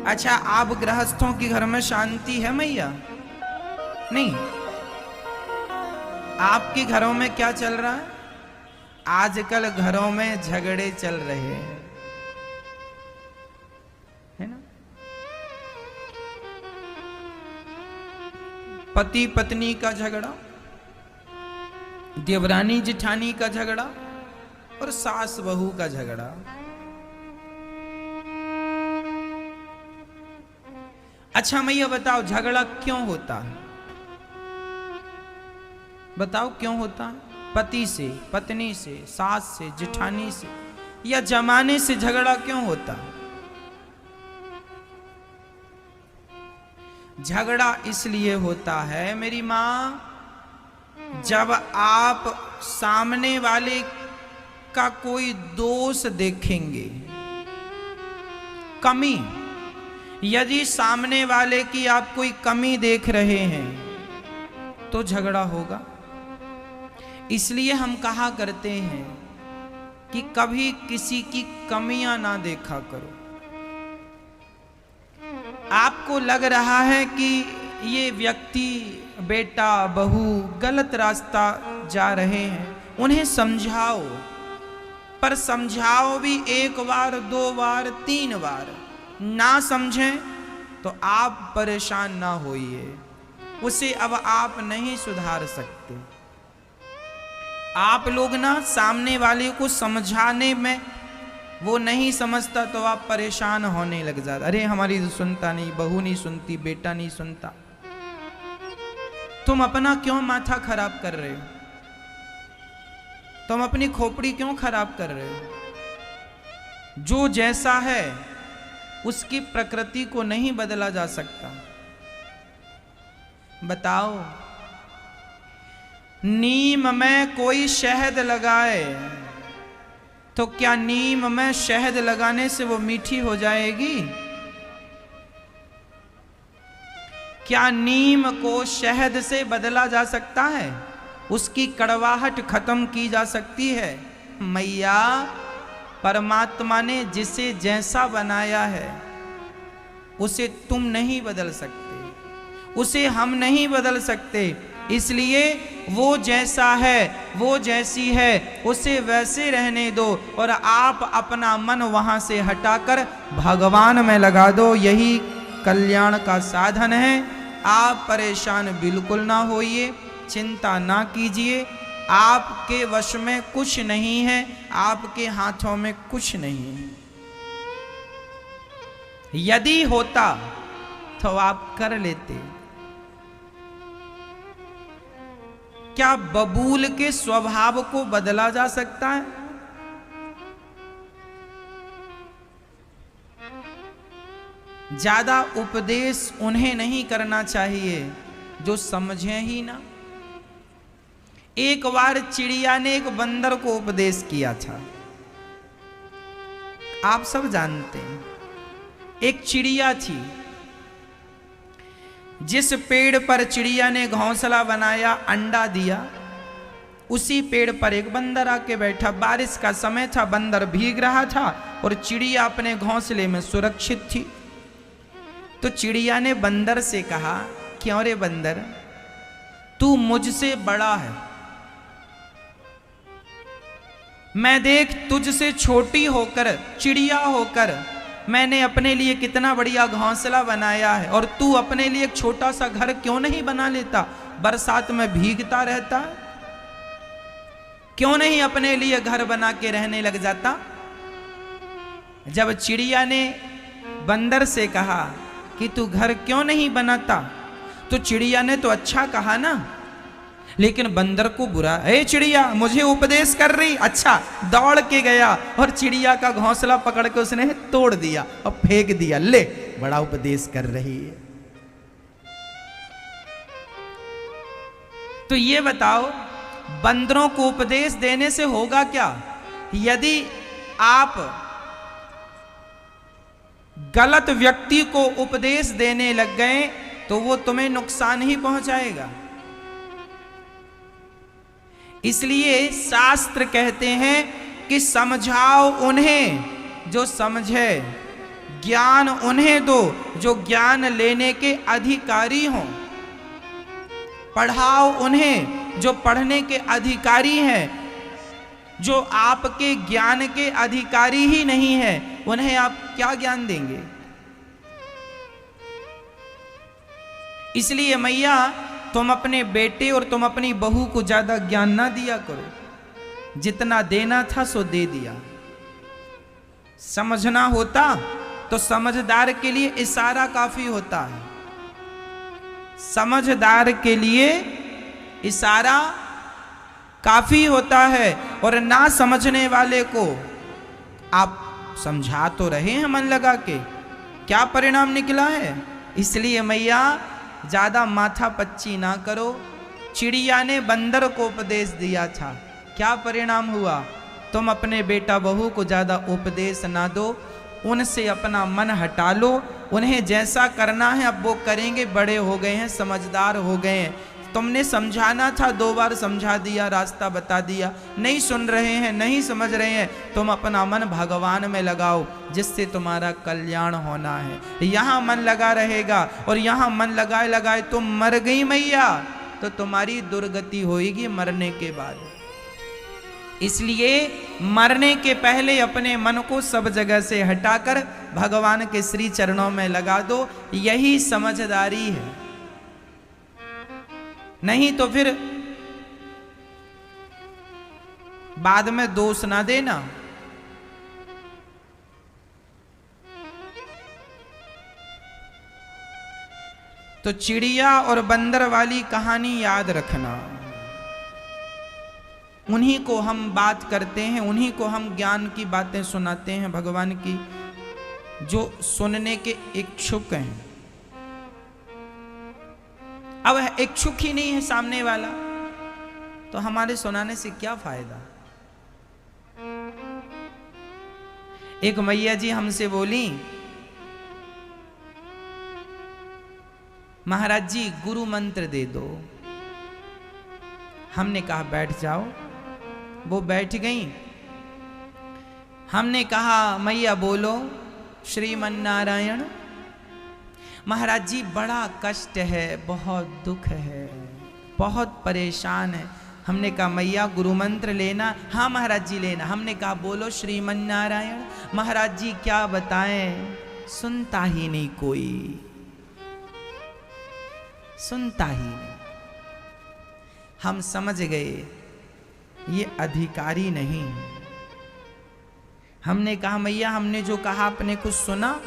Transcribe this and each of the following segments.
अच्छा, आप गृहस्थों के घर में शांति है मैया? नहीं। आपके घरों में क्या चल रहा है? आजकल घरों में झगड़े चल रहे हैं, है ना? पति पत्नी का झगड़ा, देवरानी जिठानी का झगड़ा और सास बहू का झगड़ा। अच्छा मैया बताओ, झगड़ा क्यों होता है? बताओ क्यों होता है? पति से, पत्नी से, सास से, जिठानी से या जमाने से झगड़ा क्यों होता है? झगड़ा इसलिए होता है मेरी मां, जब आप सामने वाले का कोई दोष देखेंगे, कमी, यदि सामने वाले की आप कोई कमी देख रहे हैं तो झगड़ा होगा। इसलिए हम कहा करते हैं कि कभी किसी की कमियां ना देखा करो। आपको लग रहा है कि ये व्यक्ति, बेटा बहू गलत रास्ता जा रहे हैं, उन्हें समझाओ, पर समझाओ भी एक बार, दो बार, तीन बार। ना समझें तो आप परेशान ना होइए, उसे अब आप नहीं सुधार सकते। आप लोग ना सामने वाले को समझाने में वो नहीं समझता तो आप परेशान होने लग जाते। अरे हमारी तो सुनता नहीं, बहू नहीं सुनती, बेटा नहीं सुनता। तुम अपना क्यों माथा खराब कर रहे हो? तुम अपनी खोपड़ी क्यों खराब कर रहे हो? जो जैसा है उसकी प्रकृति को नहीं बदला जा सकता। बताओ, नीम में कोई शहद लगाए तो क्या नीम में शहद लगाने से वो मीठी हो जाएगी? क्या नीम को शहद से बदला जा सकता है? उसकी कड़वाहट खत्म की जा सकती है? मैया, परमात्मा ने जिसे जैसा बनाया है उसे तुम नहीं बदल सकते, उसे हम नहीं बदल सकते। इसलिए वो जैसा है, वो जैसी है, उसे वैसे रहने दो और आप अपना मन वहां से हटाकर भगवान में लगा दो। यही कल्याण का साधन है। आप परेशान बिल्कुल ना होइए, चिंता ना कीजिए। आपके वश में कुछ नहीं है, आपके हाथों में कुछ नहीं है। यदि होता तो आप कर लेते। क्या बबूल के स्वभाव को बदला जा सकता है? ज्यादा उपदेश उन्हें नहीं करना चाहिए जो समझे ही ना। एक बार चिड़िया ने एक बंदर को उपदेश किया था, आप सब जानते हैं। एक चिड़िया थी, जिस पेड़ पर चिड़िया ने घोंसला बनाया, अंडा दिया, उसी पेड़ पर एक बंदर आके बैठा। बारिश का समय था, बंदर भीग रहा था और चिड़िया अपने घोंसले में सुरक्षित थी। तो चिड़िया ने बंदर से कहा, क्यों रे बंदर, तू मुझसे बड़ा है, मैं देख तुझसे छोटी होकर, चिड़िया होकर मैंने अपने लिए कितना बढ़िया घोंसला बनाया है, और तू अपने लिए एक छोटा सा घर क्यों नहीं बना लेता? बरसात में भीगता रहता, क्यों नहीं अपने लिए घर बना के रहने लग जाता? जब चिड़िया ने बंदर से कहा कि तू घर क्यों नहीं बनाता, तो चिड़िया ने तो अच्छा कहा ना, लेकिन बंदर को बुरा, ए चिड़िया मुझे उपदेश कर रही। अच्छा, दौड़ के गया और चिड़िया का घोंसला पकड़ के उसने तोड़ दिया और फेंक दिया। ले, बड़ा उपदेश कर रही है। तो ये बताओ, बंदरों को उपदेश देने से होगा क्या? यदि आप गलत व्यक्ति को उपदेश देने लग गए तो वो तुम्हें नुकसान ही पहुंचाएगा। इसलिए शास्त्र कहते हैं कि समझाओ उन्हें जो समझे, ज्ञान उन्हें दो जो ज्ञान लेने के अधिकारी हों, पढ़ाओ उन्हें जो पढ़ने के अधिकारी हैं। जो आपके ज्ञान के अधिकारी ही नहीं है, उन्हें आप क्या ज्ञान देंगे? इसलिए मैया, तुम अपने बेटे और तुम अपनी बहू को ज्यादा ज्ञान ना दिया करो, जितना देना था सो दे दिया। समझना होता तो समझदार के लिए इशारा काफी होता है, समझदार के लिए इशारा काफी होता है। और ना समझने वाले को आप समझा तो रहे हैं मन लगा के, क्या परिणाम निकला है? इसलिए मैया, ज्यादा माथा पच्ची ना करो। चिड़िया ने बंदर को उपदेश दिया था, क्या परिणाम हुआ? तुम अपने बेटा बहू को ज्यादा उपदेश ना दो, उनसे अपना मन हटा लो। उन्हें जैसा करना है अब वो करेंगे, बड़े हो गए हैं, समझदार हो गए हैं। तुमने समझाना था, 2 बार समझा दिया, रास्ता बता दिया, नहीं सुन रहे हैं, नहीं समझ रहे हैं। तुम अपना मन भगवान में लगाओ, जिससे तुम्हारा कल्याण होना है। यहाँ मन लगा रहेगा और यहाँ मन लगाए लगाए तुम मर गई मैया, तो तुम्हारी दुर्गति होगी मरने के बाद। इसलिए मरने के पहले अपने मन को सब जगह से हटाकर भगवान के श्री चरणों में लगा दो, यही समझदारी है। नहीं तो फिर बाद में दोष ना देना। तो चिड़िया और बंदर वाली कहानी याद रखना, उन्हीं को हम बात करते हैं, उन्हीं को हम ज्ञान की बातें सुनाते हैं भगवान की, जो सुनने के इच्छुक हैं। अब इच्छुक ही नहीं है सामने वाला, तो हमारे सुनाने से क्या फायदा? एक मैया जी हमसे बोली, महाराज जी गुरु मंत्र दे दो। हमने कहा बैठ जाओ, वो बैठ गई। हमने कहा मैया बोलो श्रीमन नारायण। महाराज जी बड़ा कष्ट है, बहुत दुख है, बहुत परेशान है। हमने कहा मैया गुरु मंत्र लेना। हाँ महाराज जी लेना। हमने कहा बोलो श्रीमन नारायण। महाराज जी क्या बताएं, सुनता ही नहीं कोई, सुनता ही नहीं। हम समझ गए ये अधिकारी नहीं। हमने कहा मैया हमने जो कहा आपने कुछ सुना?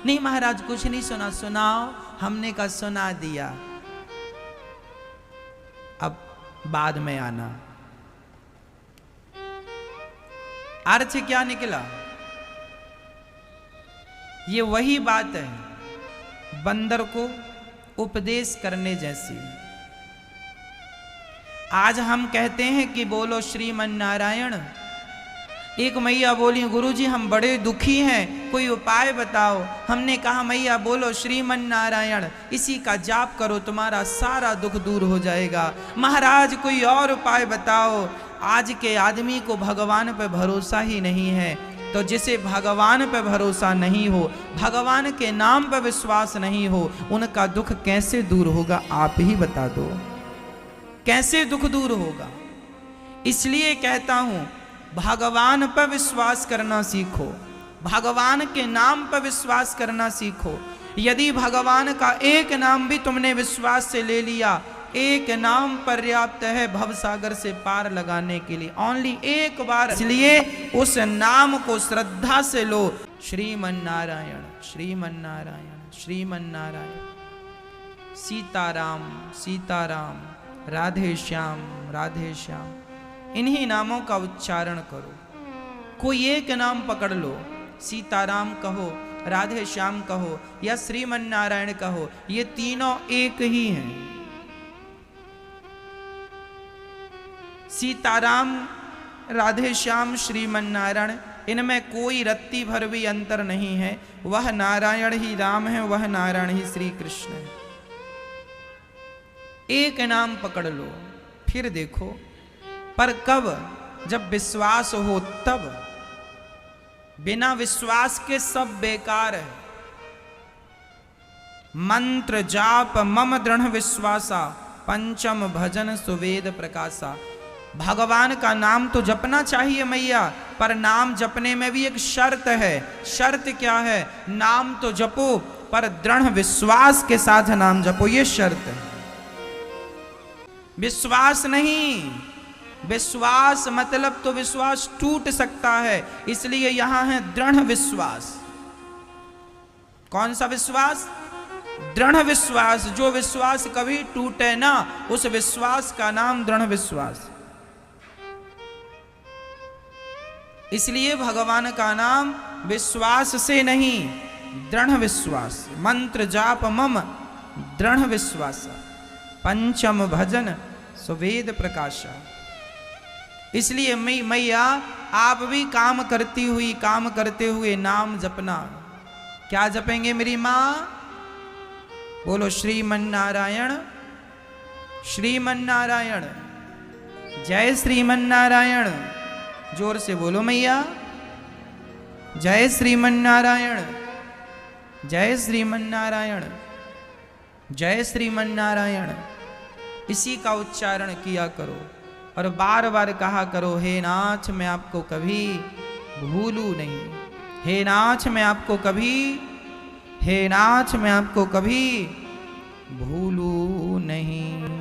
नहीं महाराज कुछ नहीं सुना। सुनाओ। हमने कहा सुना दिया, अब बाद में आना। अर्थ क्या निकला? ये वही बात है बंदर को उपदेश करने जैसी। आज हम कहते हैं कि बोलो श्रीमन नारायण। एक मैया बोली गुरुजी हम बड़े दुखी हैं, कोई उपाय बताओ। हमने कहा मैया बोलो श्रीमन नारायण, इसी का जाप करो, तुम्हारा सारा दुख दूर हो जाएगा। महाराज कोई और उपाय बताओ। आज के आदमी को भगवान पे भरोसा ही नहीं है, तो जिसे भगवान पे भरोसा नहीं हो, भगवान के नाम पे विश्वास नहीं हो, उनका दुख कैसे दूर होगा? आप ही बता दो, कैसे दुख दूर होगा? इसलिए कहता हूं भगवान पर विश्वास करना सीखो, भगवान के नाम पर विश्वास करना सीखो। यदि भगवान का एक नाम भी तुमने विश्वास से ले लिया, एक नाम पर्याप्त है भवसागर से पार लगाने के लिए, ओनली एक बार। इसलिए उस नाम को श्रद्धा से लो, श्रीमन नारायण श्रीमन नारायण श्रीमन नारायण, सीताराम सीताराम, राधे श्याम राधे श्याम, इन्हीं नामों का उच्चारण करो। कोई एक नाम पकड़ लो, सीताराम कहो, राधे श्याम कहो या श्रीमन नारायण कहो, ये तीनों एक ही हैं। सीताराम राधे श्याम श्रीमन नारायण, इनमें कोई रत्ती भर भी अंतर नहीं है। वह नारायण ही राम है, वह नारायण ही श्री कृष्ण है। एक नाम पकड़ लो, फिर देखो। पर कब? जब विश्वास हो तब। बिना विश्वास के सब बेकार है। मंत्र जाप मम दृढ़ विश्वासा, पंचम भजन सुवेद प्रकाशा। भगवान का नाम तो जपना चाहिए मैया, पर नाम जपने में भी एक शर्त है। शर्त क्या है? नाम तो जपो पर दृढ़ विश्वास के साथ नाम जपो, ये शर्त है। विश्वास नहीं, विश्वास मतलब तो विश्वास टूट सकता है, इसलिए यहां है दृढ़ विश्वास। कौन सा विश्वास? दृढ़ विश्वास। जो विश्वास कभी टूटे ना, उस विश्वास का नाम दृढ़ विश्वास। इसलिए भगवान का नाम विश्वास से नहीं, दृढ़ विश्वास। मंत्र जाप मम दृढ़ विश्वास, पंचम भजन सुवेद प्रकाशा। इसलिए मैया आप भी काम करते हुए नाम जपना। क्या जपेंगे मेरी माँ? बोलो श्रीमन्नारायण श्रीमन्नारायण, जय श्रीमन्नारायण। जोर से बोलो मैया, जय श्रीमन्नारायण जय श्रीमन्नारायण जय श्रीमन्नारायण। इसी का उच्चारण किया करो और बार बार कहा करो, हे नाथ मैं आपको कभी भूलूं नहीं, हे नाथ मैं आपको कभी, हे नाथ मैं आपको कभी भूलूं नहीं।